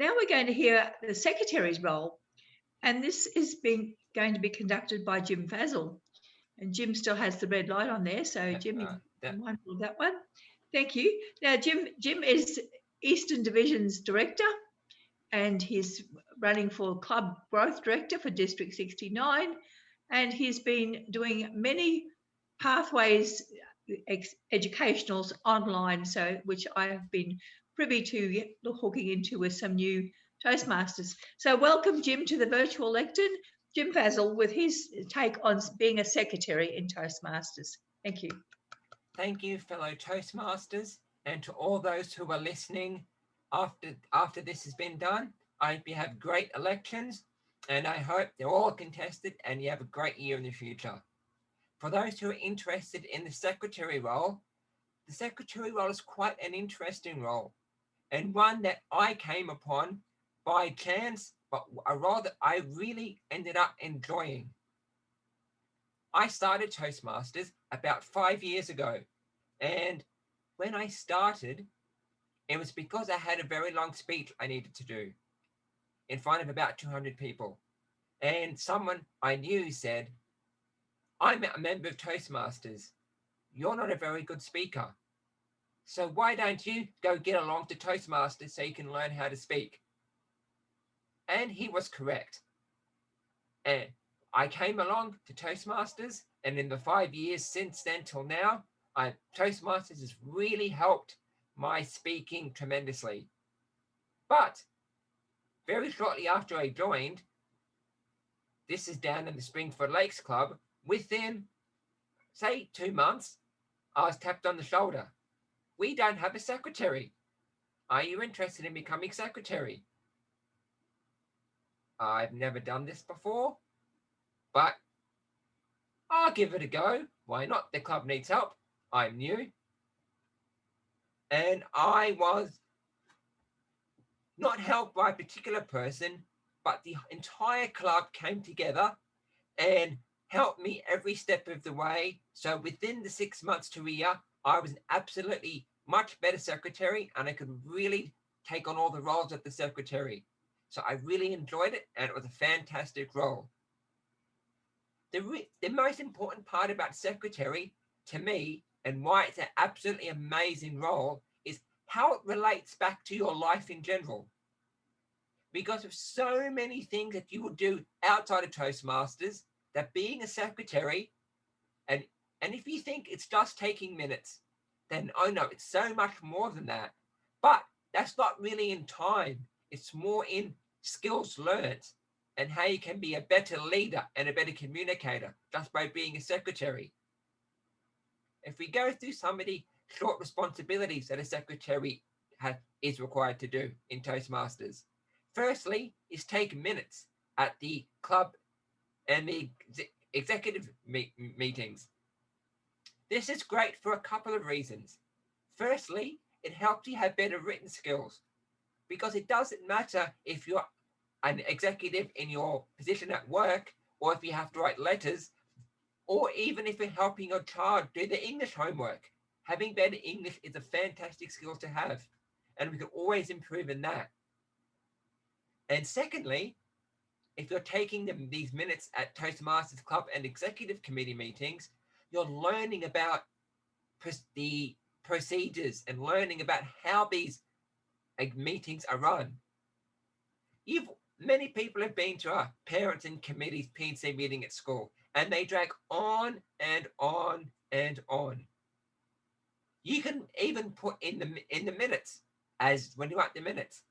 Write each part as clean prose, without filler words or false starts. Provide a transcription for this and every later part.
Now we're going to hear the secretary's role, and this is going to be conducted by Jim Fazl. And Jim still has the red light on there, so Jim, be mindful of that one. Thank you. Now, Jim is Eastern Division's director, and he's running for Club Growth Director for District 69, and he's been doing many pathways educationals online, so which I have been privy to hooking into with some new Toastmasters. So welcome, Jim, to the virtual lectern. Jim Fazl with his take on being a secretary in Toastmasters. Thank you. Thank you, fellow Toastmasters, and to all those who are listening after this has been done. I hope you have great elections, and I hope they're all contested and you have a great year in the future. For those who are interested in the secretary role is quite an interesting role, and one that I came upon by chance, but a role that I really ended up enjoying. I started Toastmasters about 5 years ago, and when I started, it was because I had a very long speech I needed to do in front of about 200 people. And someone I knew said, "I'm a member of Toastmasters. You're not a very good speaker. So why don't you go get along to Toastmasters so you can learn how to speak?" And he was correct. And I came along to Toastmasters, and in the 5 years since then till now, Toastmasters has really helped my speaking tremendously. But very shortly after I joined, this is down in the Springford Lakes Club, within, say, 2 months, I was tapped on the shoulder. "We don't have a secretary. Are you interested in becoming secretary?" I've never done this before, but I'll give it a go. Why not? The club needs help. I'm new. And I was not helped by a particular person, but the entire club came together and helped me every step of the way. So within the 6 months to a year, I was an absolutely much better secretary, and I could really take on all the roles of the secretary. So I really enjoyed it, and it was a fantastic role. The most important part about secretary to me, and why it's an absolutely amazing role, is how it relates back to your life in general. Because of so many things that you will do outside of Toastmasters, that being a secretary, and if you think it's just taking minutes, then oh no, it's so much more than that. But that's not really in time. It's more in skills learned and how you can be a better leader and a better communicator just by being a secretary. If we go through some of the short responsibilities that a secretary is required to do in Toastmasters. Firstly, is take minutes at the club and the executive meetings. This is great for a couple of reasons. Firstly, it helps you have better written skills, because it doesn't matter if you're an executive in your position at work, or if you have to write letters, or even if you're helping your child do the English homework. Having better English is a fantastic skill to have, and we can always improve in that. And secondly, if you're taking these minutes at Toastmasters Club and Executive Committee meetings, you're learning about the procedures and learning about how these meetings are run. Many people have been to a parents and committees P&C meeting at school, and they drag on and on and on. You can even put in the minutes, as when you write the minutes,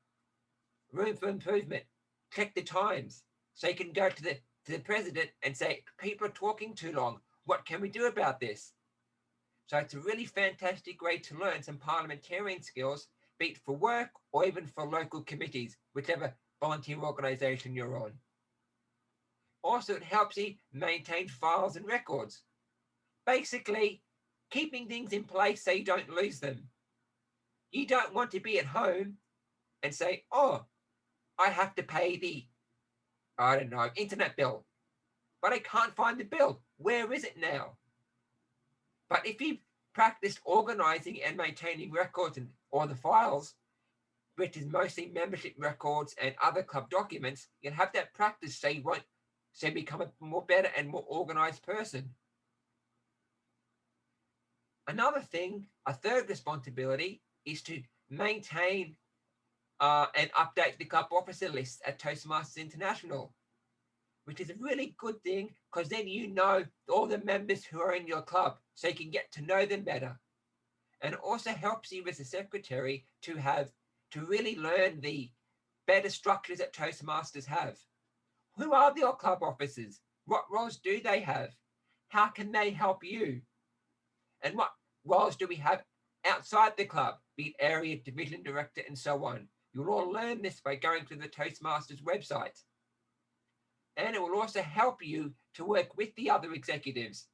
room for improvement, check the times, so you can go to the president and say, "People are talking too long. What can we do about this?" So it's a really fantastic way to learn some parliamentarian skills, be it for work or even for local committees, whichever volunteer organization you're on. Also, it helps you maintain files and records. Basically, keeping things in place so you don't lose them. You don't want to be at home and say, "Oh, I have to pay the, I don't know, internet bill, but I can't find the bill. Where is it now?" But if you practice organizing and maintaining records or the files which is mostly membership records and other club documents, you can have that practice so you become a more better and more organized person. Another thing, a third responsibility, is to maintain and update the club officer list at Toastmasters International, which is a really good thing because then you know all the members who are in your club, so you can get to know them better. And it also helps you as a secretary to really learn the better structures that Toastmasters have. Who are your club officers? What roles do they have? How can they help you? And what roles do we have outside the club, be it area, division director, and so on? You'll all learn this by going to the Toastmasters website. And it will also help you to work with the other executives,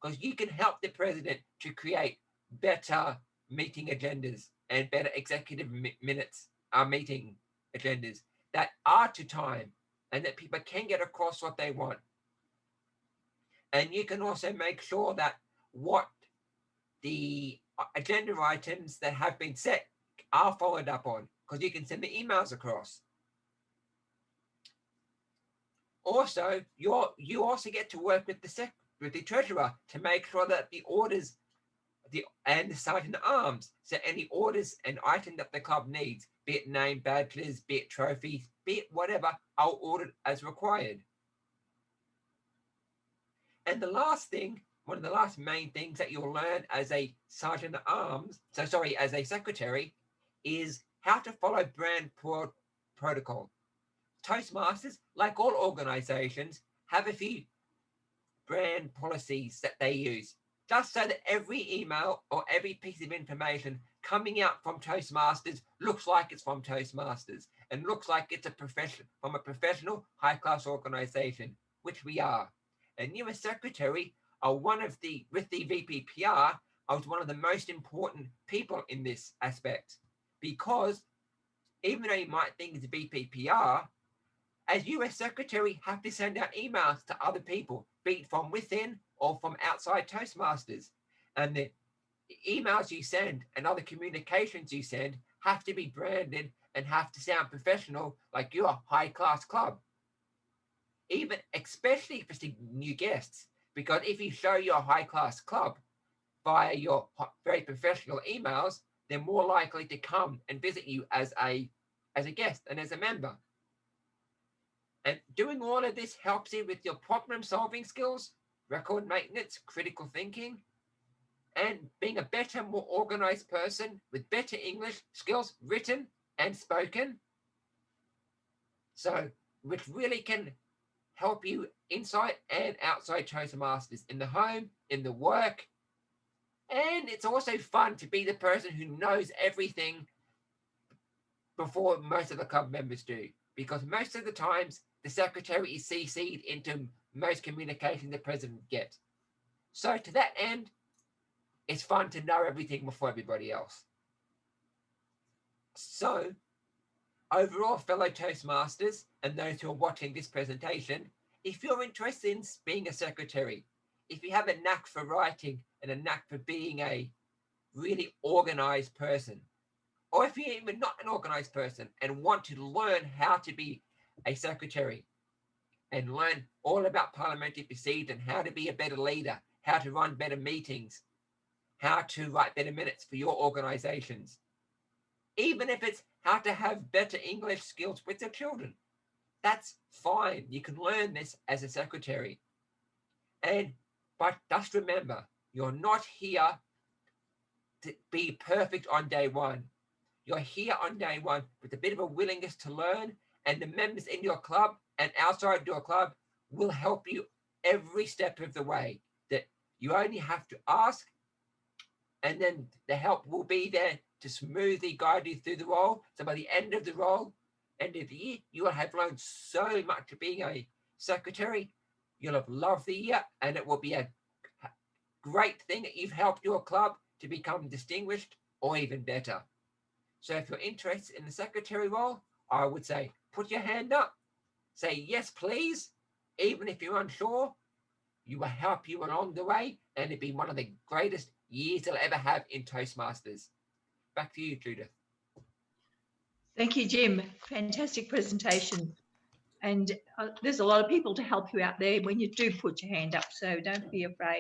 because you can help the president to create better meeting agendas and better executive minutes, meeting agendas that are to time and that people can get across what they want. And you can also make sure that what the agenda items that have been set are followed up on, because you can send the emails across. Also, you also get to work with the treasurer to make sure that the orders and the sergeant at arms, so any orders and item that the club needs, be it name badges, be it trophies, be it whatever, are ordered as required. And the last thing, one of the last main things that you'll learn as a sergeant at arms, as a secretary, is how to follow brand protocol. Toastmasters, like all organizations, have a few brand policies that they use, just so that every email or every piece of information coming out from Toastmasters looks like it's from Toastmasters and looks like it's from a professional, high-class organization, which we are. And you as secretary are with the VPPR, I was one of the most important people in this aspect, because even though you might think it's VPPR, as US secretary, have to send out emails to other people, be it from within or from outside Toastmasters. And the emails you send and other communications you send have to be branded and have to sound professional, like you're a high-class club. Even especially for new guests, because if you show you're a high-class club via your very professional emails, they're more likely to come and visit you as a guest and as a member. And doing all of this helps you with your problem-solving skills, record maintenance, critical thinking, and being a better, more organized person with better English skills, written and spoken. So, which really can help you inside and outside Toastmasters, in the home, in the work. And it's also fun to be the person who knows everything before most of the club members do, because most of the times the secretary is CC'd into most communication the president gets. So to that end, it's fun to know everything before everybody else. So overall, fellow Toastmasters and those who are watching this presentation, if you're interested in being a secretary, if you have a knack for writing and a knack for being a really organized person, or if you're even not an organized person and want to learn how to be a secretary and learn all about parliamentary procedure and how to be a better leader, how to run better meetings, how to write better minutes for your organizations, even if it's how to have better English skills with your children, that's fine. You can learn this as a secretary. But just remember, you're not here to be perfect on day one. You're here on day one with a bit of a willingness to learn, and the members in your club and outside your club will help you every step of the way. That you only have to ask, and then the help will be there to smoothly guide you through the role. So by the end of the year, you will have learned so much of being a secretary. You'll have loved the year, and it will be a great thing that you've helped your club to become distinguished or even better. So if you're interested in the secretary role, I would say put your hand up, say yes please, even if you're unsure. You will help you along the way, and it'll be one of the greatest years you'll ever have in Toastmasters. Back to you, Judith. Thank you, Jim. Fantastic presentation. And there's a lot of people to help you out there when you do put your hand up, so don't be afraid.